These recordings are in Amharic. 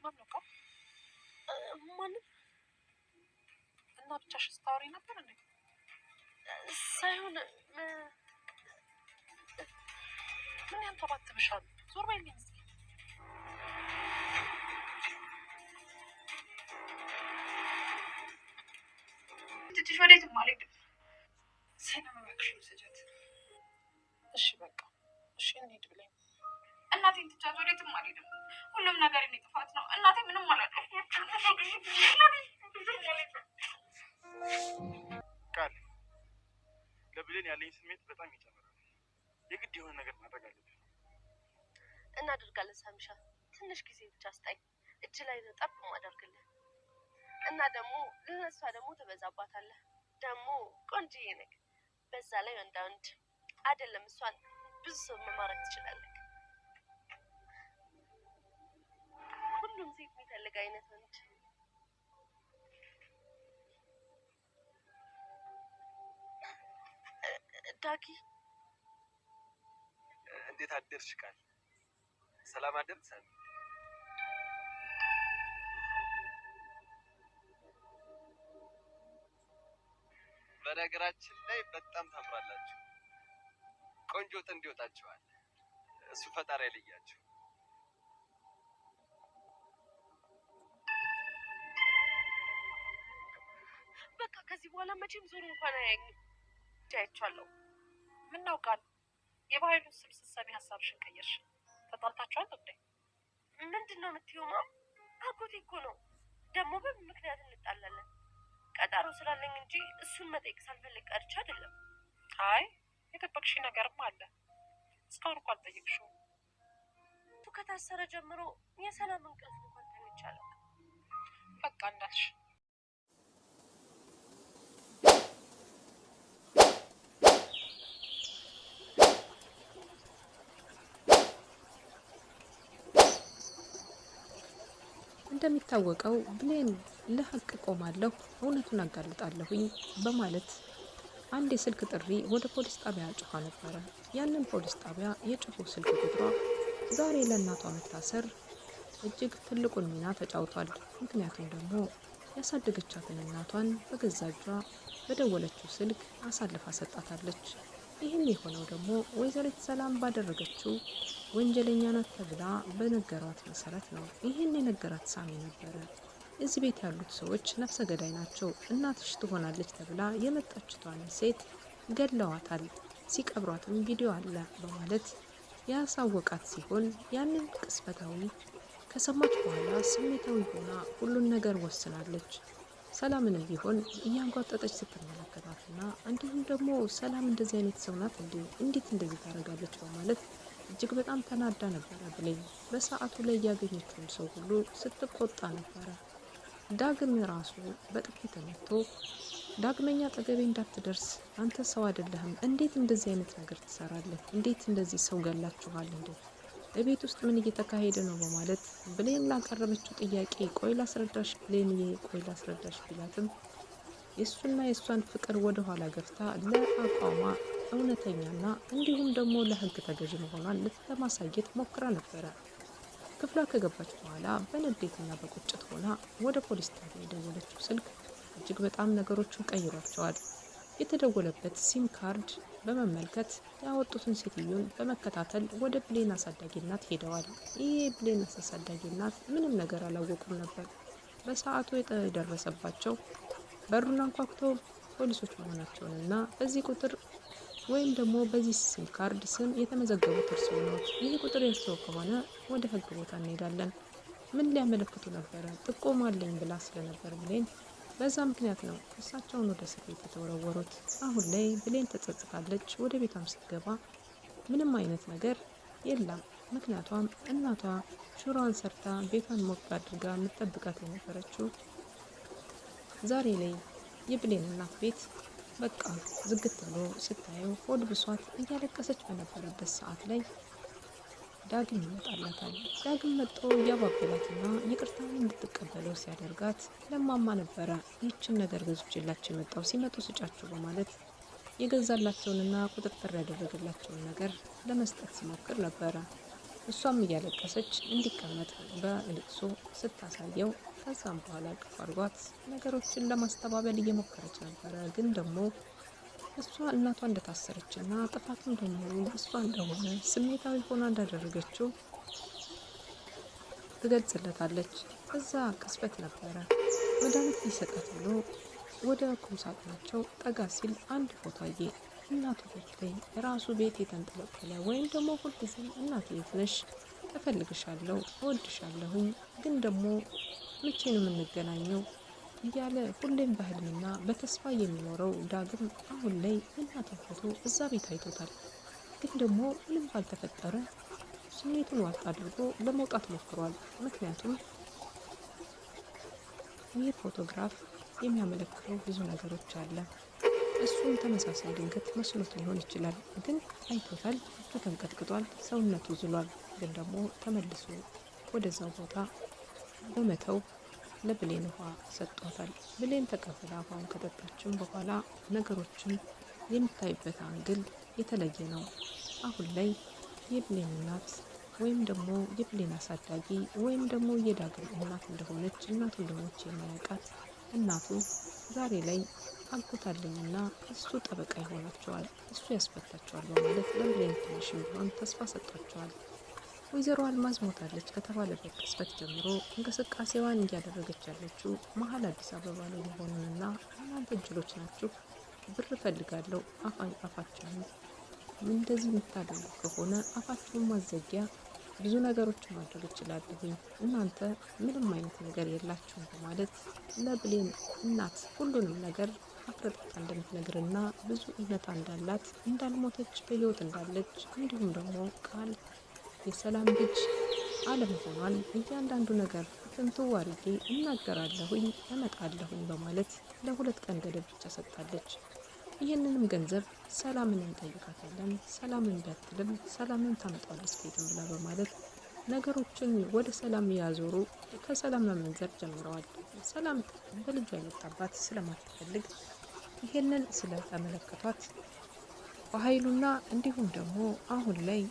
ማን ነው? ማን እና ብቻሽን ስታወሪ ነበር እንዴ? ሳይሆን ምን ያንተባትብሻል? ዞር በይልኝ እስኪ። ትንሽ ወዴትም አልሄድም። ሰላም እባክሽ ውሰጃት። እሺ በቃ እሺ እንሂድ ብለኝ። እናቴን ትቻት ወዴትም አልሄድም። ሁሉም ነገር የኔ ጥፋት ነው። እናቴ ምንም አላጠፋችም። ቃል ለብሌን ያለኝ ስሜት በጣም ይጨምራል። የግድ የሆነ ነገር ማድረግ አለብን። እናደርጋለን ሳምሻ፣ ትንሽ ጊዜ ብቻ ስጠኝ። እጅ ላይ ነው ጠብ ማደርግልህ እና ደግሞ ለነሷ ደግሞ ትበዛባታለህ። ደግሞ ቆንጆዬ ነህ። በዛ ላይ ወንዳ ወንድ አይደለም እሷን ብዙ ሰው መማረክ ትችላለህ። ሁሉም ሴት የሚፈልግ አይነት ወንድ። ዳጊ እንዴት አደርሽ? ቃል ሰላም አደርሰን። በነገራችን ላይ በጣም ታምራላችሁ። ቆንጆ ጥንድ ይወጣችኋል። እሱ ፈጣሪ ያለያችሁ። በቃ ከዚህ በኋላ መቼም ዞር እንኳን አያየኝም። ጃይቻለሁ። ምን ነው ቃል? የባህሉን ስም ስትሰሚ ሀሳብሽን ቀየርሽ? ተጣልታችኋል እንዴ? ምንድን ነው የምትይው? ማም አጎቴ እኮ ነው። ደግሞ በምን ምክንያት እንጣላለን? ቀጠሮ ስላለኝ እንጂ እሱን መጠየቅ ሳልፈልግ ቀርቼ አይደለም። አይ የጠበቅሽ ነገርም አለ። እስካሁን እኮ አልጠየቅሽውም። እሱ ከታሰረ ጀምሮ የሰላም እንቅልፍ እንኳን ተኝቼ አላውቅም። በቃ እንዳልሽ። እንደሚታወቀው ብሌን ለሐቅ ቆማለሁ፣ እውነቱን አጋልጣለሁኝ በማለት አንድ የስልክ ጥሪ ወደ ፖሊስ ጣቢያ ጮኻ ነበረ። ያንን ፖሊስ ጣቢያ የጮኸው ስልክ ቁጥሯ ዛሬ ለእናቷ መታሰር እጅግ ትልቁን ሚና ተጫውቷል። ምክንያቱም ደግሞ ያሳደገቻትን እናቷን በገዛ እጇ በደወለችው ስልክ አሳልፋ ሰጣታለች። ይህን የሆነው ደግሞ ወይዘሪት ሰላም ባደረገችው ወንጀለኛ ናት ተብላ በነገሯት መሰረት ነው። ይህን የነገራት ሳሚ ነበረ። እዚህ ቤት ያሉት ሰዎች ነፍሰ ገዳይ ናቸው፣ እናትሽ ትሆናለች ተብላ የመጣችቷን ሴት ገድለዋታል፣ ሲቀብሯትም ቪዲዮ አለ በማለት ያሳወቃት ሲሆን ያንን ቅስፈታዊ ከሰማች በኋላ ስሜታዊ ሆና ሁሉን ነገር ወስናለች። ሰላምንም ቢሆን እያንጓጠጠች ስትመለከታትና እንዲሁም ደግሞ ሰላም እንደዚህ አይነት ሰው ናት እንዴ? እንዴት እንደዚህ ታደርጋለች? በማለት እጅግ በጣም ተናዳ ነበረ። ብሌን በሰዓቱ ላይ ያገኘችውን ሰው ሁሉ ስትቆጣ ነበረ። ዳግም ራሱ በጥፊ ተመቶ ዳግመኛ አጠገቤ እንዳትደርስ፣ አንተ ሰው አይደለህም፣ እንዴት እንደዚህ አይነት ነገር ትሰራለህ? እንዴት እንደዚህ ሰው ገላችኋል እንዴ? በቤት ውስጥ ምን እየተካሄደ ነው? በማለት ብሌን ላቀረበችው ጥያቄ ቆይ ላስረዳሽ ብሌንዬ፣ ቆይ ላስረዳሽ ቢላትም የእሱና የእሷን ፍቅር ወደ ኋላ ገፍታ ለአቋሟ እውነተኛና እንዲሁም ደግሞ ለሕግ ተገዥ መሆኗን ለማሳየት ሞክራ ነበረ። ክፍሏ ከገባች በኋላ በንዴትና በቁጭት ሆና ወደ ፖሊስ ጣቢያ የደወለችው ስልክ እጅግ በጣም ነገሮችን ቀይሯቸዋል። የተደወለበት ሲም ካርድ በመመልከት ያወጡትን ሴትዮን በመከታተል ወደ ብሌን አሳዳጊ እናት ሄደዋል። ይህ ብሌን አሳዳጊ እናት ምንም ነገር አላወቁም ነበር። በሰዓቱ የደረሰባቸው በሩን አንኳኩተው ፖሊሶች መሆናቸውንና በዚህ ቁጥር ወይም ደግሞ በዚህ ሲም ካርድ ስም የተመዘገቡት እርስዎ ነው፣ ይህ ቁጥር የእርስዎ ከሆነ ወደ ሕግ ቦታ እንሄዳለን። ምን ሊያመለክቱ ነበረ? ጥቆማ አለኝ ብላ ስለነበር ብሌን በዛ ምክንያት ነው እሳቸውን ወደ እስር ቤት የተወረወሩት። አሁን ላይ ብሌን ተጸጽታለች። ወደ ቤቷም ስትገባ ምንም አይነት ነገር የለም። ምክንያቷም እናቷ ሽሮዋን ሰርታ ቤቷን ሞቅ አድርጋ የምትጠብቃት የነበረችው ዛሬ ላይ የብሌን እናት ቤት በቃ ዝግት ብሎ ስታየው ሆድ ብሷት እያለቀሰች በነበረበት ሰዓት ላይ ዳግም ይመጣላታል። ዳግም መጥቶ እያባበላትና ይቅርታውን እንድትቀበለው ሲያደርጋት ለማማ ነበረ ይህችን ነገር ገዝቼላቸው የመጣው ሲመጡ ስጫቸው በማለት የገዛላቸውንና ቁጥጥር ያደረገላቸውን ነገር ለመስጠት ሲሞክር ነበረ። እሷም እያለቀሰች እንዲቀመጥ በልቅሶ ስታሳየው ከዛም በኋላ እቅፍ አድርጓት ነገሮችን ለማስተባበል እየሞከረች ነበረ። ግን ደግሞ እሷ እናቷ እንደታሰረች እና ጥፋቱም ደግሞ እሷ እንደሆነ ስሜታዊ ሆና እንዳደረገችው ትገልጽለታለች። እዛ ቅስበት ነበረ መድኃኒት ሊሰጣት ብሎ ወደ ቁምሳጥናቸው ጠጋ ሲል አንድ ፎቶ አየ። እናቱ ቤት ላይ ራሱ ቤት የተንጠለጠለ ወይም ደግሞ ሁልጊዜም እናቴ የት ነሽ? እፈልግሻለሁ፣ እወድሻለሁኝ፣ ግን ደግሞ መቼ ነው የምንገናኘው እያለ ሁሌም በህልምና በተስፋ የሚኖረው ዳግም አሁን ላይ የእናቱን ፎቶ እዛ ቤት አይቶታል። ግን ደግሞ ምንም ባልተፈጠረ ስሜቱን ዋጥ አድርጎ ለመውጣት ሞክሯል። ምክንያቱም ይህ ፎቶግራፍ የሚያመለክተው ብዙ ነገሮች አለ። እሱም ተመሳሳይ ድንገት መስሎት ሊሆን ይችላል። ግን አይቶታል። እጁ ተንቀጥቅጧል፣ ሰውነቱ ዝሏል። ግን ደግሞ ተመልሶ ወደዛው ቦታ በመተው ለብሌን ውሃ ሰጥቷታል። ብሌን ተቀብላ ውሃውን ከጠጣችን በኋላ ነገሮችን የምታይበት አንግል የተለየ ነው። አሁን ላይ የብሌን እናት ወይም ደግሞ የብሌን አሳዳጊ ወይም ደግሞ የዳግም እናት እንደሆነች የማያውቃት እናቱ ዛሬ ላይ አጎታለኝና እሱ ጠበቃ ይሆናቸዋል፣ እሱ ያስፈታቸዋል በማለት ለብሌን ትንሽም ቢሆን ተስፋ ሰጥቷቸዋል። ወይዘሮ አልማዝ ሞታለች ከተባለበት ቅጽበት ጀምሮ እንቅስቃሴዋን እያደረገች ያለችው መሀል አዲስ አበባ ላይ መሆኑንና እናንተ እጅሎች ናችሁ፣ ብር እፈልጋለሁ፣ አፋችሁን እንደዚህ የምታደርጉ ከሆነ አፋችሁን ማዘጊያ ብዙ ነገሮችን ማድረግ እችላለሁኝ፣ እናንተ ምንም አይነት ነገር የላችሁም በማለት ለብሌን እናት ሁሉንም ነገር አፍረጥታ እንደምትነግርና ብዙ እውነታ እንዳላት እንዳልሞተች በህይወት እንዳለች እንዲሁም ደግሞ ቃል የሰላም ልጅ አለመሆኗን እያንዳንዱ ነገር ፍንትው አድርጌ እናገራለሁኝ እመጣለሁኝ በማለት ለ2 ቀን ገደብ ብቻ ሰጥታለች። ይህንንም ገንዘብ ሰላምን እንጠይቃታለን፣ ሰላምን ቢያትልም ሰላምን ታመጣለች ከሄድም ብላ በማለት ነገሮችን ወደ ሰላም ያዞሩ ከሰላም መመንዘር ጀምረዋል። ሰላም በልጇ የመጣባት ስለማትፈልግ ይህንን ስለተመለከቷት በኃይሉና እንዲሁም ደግሞ አሁን ላይ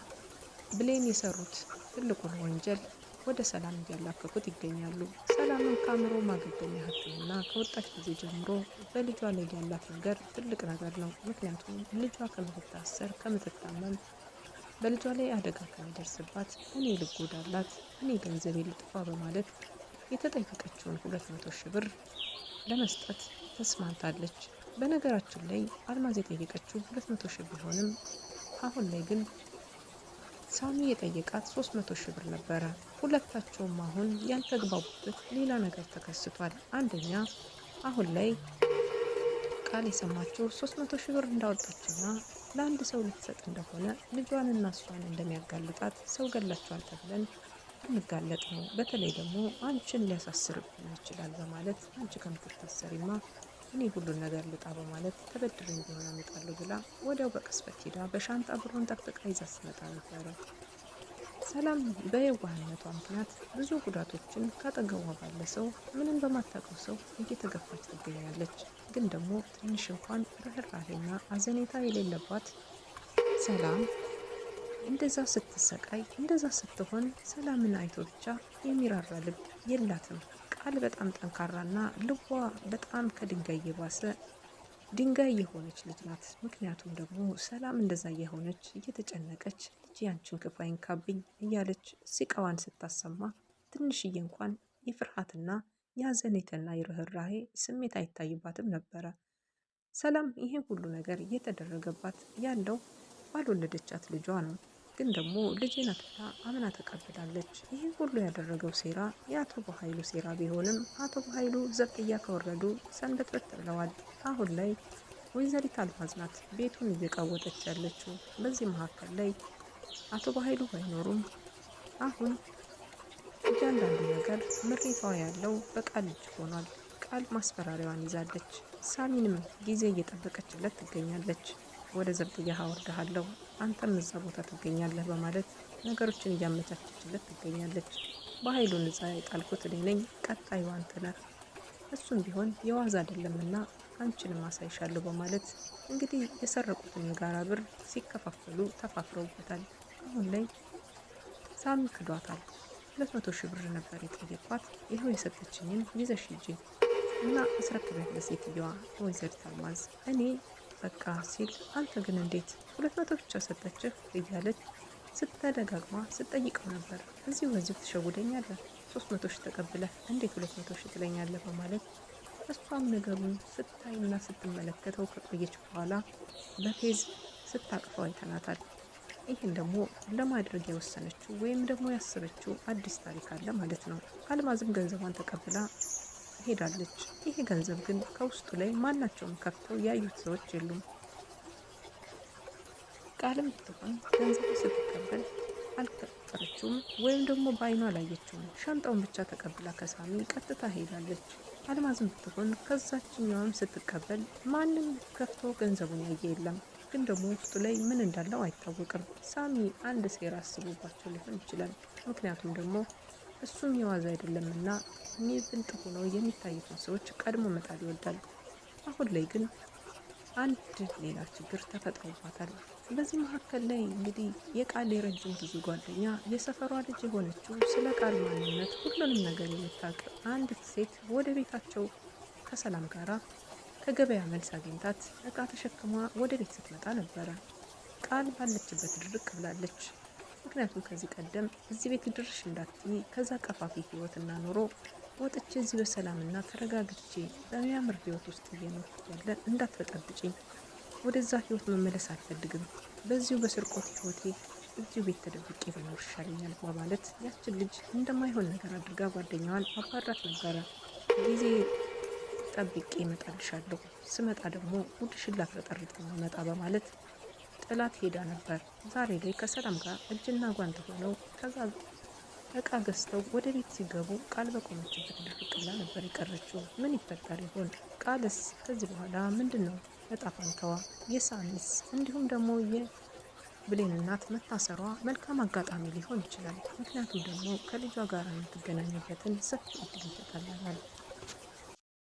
ብሌን የሰሩት ትልቁን ወንጀል ወደ ሰላም እያላከኩት ይገኛሉ። ሰላምን ከአእምሮ ማገገሚያ ሕክምና ከወጣች ጊዜ ጀምሮ በልጇ ላይ ያላት ነገር ትልቅ ነገር ነው። ምክንያቱም ልጇ ከምትታሰር ከምትታመም በልጇ ላይ አደጋ ከሚደርስባት እኔ ልጎዳላት፣ እኔ ገንዘቤ ልጥፋ በማለት የተጠየቀችውን 200 ሺህ ብር ለመስጠት ተስማምታለች። በነገራችን ላይ አልማዝ የጠየቀችው 200 ሺህ ቢሆንም አሁን ላይ ግን ሳሚ የጠየቃት 300 ሺህ ብር ነበረ። ሁለታቸውም አሁን ያልተግባቡበት ሌላ ነገር ተከስቷል። አንደኛ አሁን ላይ ቃል የሰማችው 300 ሺህ ብር እንዳወጣችና ለአንድ ሰው ልትሰጥ እንደሆነ ልጇንና እሷን እንደሚያጋልጣት ሰው ገላቸዋል ተብለን እንጋለጥ ነው። በተለይ ደግሞ አንቺን ሊያሳስርብን ይችላል በማለት አንቺ ከምትታሰሪማ እኔ ሁሉን ነገር ልጣ በማለት ተበድሬ ቢሆን አመጣለሁ ብላ ወዲያው በቅስበት ሄዳ በሻንጣ ብሩን ጠቅጥቃ ይዛ ስትመጣ ነበረ። ሰላም በየዋህነቷ ምክንያት ብዙ ጉዳቶችን ካጠገቧ ባለ ሰው ምንም በማታውቀው ሰው እየተገፋች ትገኛለች። ግን ደግሞ ትንሽ እንኳን ርህራሄና አዘኔታ የሌለባት ሰላም እንደዛ ስትሰቃይ እንደዛ ስትሆን ሰላምን አይቶ ብቻ የሚራራ ልብ የላትም። ቃል በጣም ጠንካራና ልቧ በጣም ከድንጋይ የባሰ ድንጋይ የሆነች ልጅ ናት። ምክንያቱም ደግሞ ሰላም እንደዛ የሆነች እየተጨነቀች ልጅ ያንቺን ክፉ አይንካብኝ እያለች ሲቃዋን ስታሰማ ትንሽዬ እንኳን የፍርሃትና የሀዘኔታና የርህራሄ ስሜት አይታይባትም ነበረ። ሰላም ይሄ ሁሉ ነገር እየተደረገባት ያለው ባልወለደቻት ልጇ ነው። ግን ደግሞ ልጄን አትታ አምና ተቀብላለች። ይህ ሁሉ ያደረገው ሴራ የአቶ በኃይሉ ሴራ ቢሆንም አቶ በኃይሉ ዘብጥያ ከወረዱ ሰንበትበት ብለዋል። አሁን ላይ ወይዘሪት አልማዝ ናት ቤቱን እየቃወጠች ያለችው። በዚህ መካከል ላይ አቶ በኃይሉ ባይኖሩም አሁን እያንዳንዱ ነገር ምሬቷ ያለው በቃል እጅ ሆኗል። ቃል ማስፈራሪያዋን ይዛለች። ሳሚንም ጊዜ እየጠበቀችለት ትገኛለች። ወደ ዘብጥያ አወርድሃለሁ፣ አንተም እዛ ቦታ ትገኛለህ በማለት ነገሮችን እያመቻቸችለት ትገኛለች። በኃይሉን እዛ የጣልኩት እኔ ነኝ፣ ቀጣዩ አንተ ነህ፣ እሱም ቢሆን የዋዛ አይደለምና አንቺንም አሳይሻለሁ በማለት እንግዲህ የሰረቁትን የጋራ ብር ሲከፋፈሉ ተፋፍረውበታል። አሁን ላይ ሳሚ ክዷታል። 200 ሺህ ብር ነበር የጠየኳት። ይኸው የሰጠችኝን ይዘሽ ሂጂ እና አስረክቢያት ለሴትዮዋ ወይዘሪት አልማዝ። እኔ በቃ ሲል አንተ ግን እንዴት 200 ብቻ ሰጠችህ እያለች ስትደጋግማ ስትጠይቀው ነበር። እዚሁ በዚሁ ትሸውደኛለህ፣ 300 ሺህ ተቀብለህ እንዴት 200 ሺህ ትለኛለህ በማለት እሷም ነገሩን ስታይና ስትመለከተው ከቆየች በኋላ በፌዝ ስታቅፈው አይተናታል። ይህን ደግሞ ለማድረግ የወሰነችው ወይም ደግሞ ያሰበችው አዲስ ታሪክ አለ ማለት ነው። አልማዝም ገንዘቧን ተቀብላ ሄዳለች። ይሄ ገንዘብ ግን ከውስጡ ላይ ማናቸውም ከፍተው ያዩት ሰዎች የሉም። ቃልም ብትሆን ገንዘቡ ስትቀበል አልከፈረችውም ወይም ደግሞ በአይኗ አላየችውም። ሻንጣውን ብቻ ተቀብላ ከሳሚ ቀጥታ ሄዳለች። አልማዝም ብትሆን ከዛችኛዋም ስትቀበል ማንም ከፍቶ ገንዘቡን ያየ የለም። ግን ደግሞ ውስጡ ላይ ምን እንዳለው አይታወቅም። ሳሚ አንድ ሴራ አስቦባቸው ሊሆን ይችላል። ምክንያቱም ደግሞ እሱም የዋዛ አይደለምና ብልጥ ሆነው የሚታዩትን ሰዎች ቀድሞ መጣል ይወዳል። አሁን ላይ ግን አንድ ሌላ ችግር ተፈጥሮባታል። በዚህ መካከል ላይ እንግዲህ የቃል የረጅም ጊዜ ጓደኛ የሰፈሯ ልጅ የሆነችው ስለ ቃል ማንነት ሁሉንም ነገር የምታውቅ አንዲት ሴት ወደ ቤታቸው ከሰላም ጋራ ከገበያ መልስ አግኝታት እቃ ተሸክማ ወደ ቤት ስትመጣ ነበረ። ቃል ባለችበት ድርቅ ብላለች። ምክንያቱም ከዚህ ቀደም እዚህ ቤት ድርሽ እንዳትይ ከዛ ቀፋፊ ህይወትና ኑሮ ወጥቼ እዚህ በሰላምና ተረጋግቼ በሚያምር ህይወት ውስጥ እየኖርኩ ያለ እንዳትበጠብጭኝ፣ ወደዛ ህይወት መመለስ አልፈልግም፣ በዚሁ በስርቆት ህይወቴ እዚሁ ቤት ተደብቄ በኖር ይሻለኛል በማለት ያችን ልጅ እንደማይሆን ነገር አድርጋ ጓደኛዋን አባራት ነበረ። ጊዜ ጠብቄ እመጣልሻለሁ፣ ስመጣ ደግሞ ጉድሽን ላፍረጠርጥ መጣ በማለት ጥላት ሄዳ ነበር። ዛሬ ላይ ከሰላም ጋር እጅና ጓንት ሆነው ከዛ እቃ ገዝተው ወደ ቤት ሲገቡ ቃል በቆመችበት ድርቅ ብላ ነበር የቀረችው። ምን ይፈጠር ይሆን? ቃልስ ከዚህ በኋላ ምንድን ነው እጣ ፈንታዋ? የሳሚስ እንዲሁም ደግሞ የብሌን እናት መታሰሯ መልካም አጋጣሚ ሊሆን ይችላል። ምክንያቱም ደግሞ ከልጇ ጋር የምትገናኝበትን ሰፊ እድል ይሰጣል።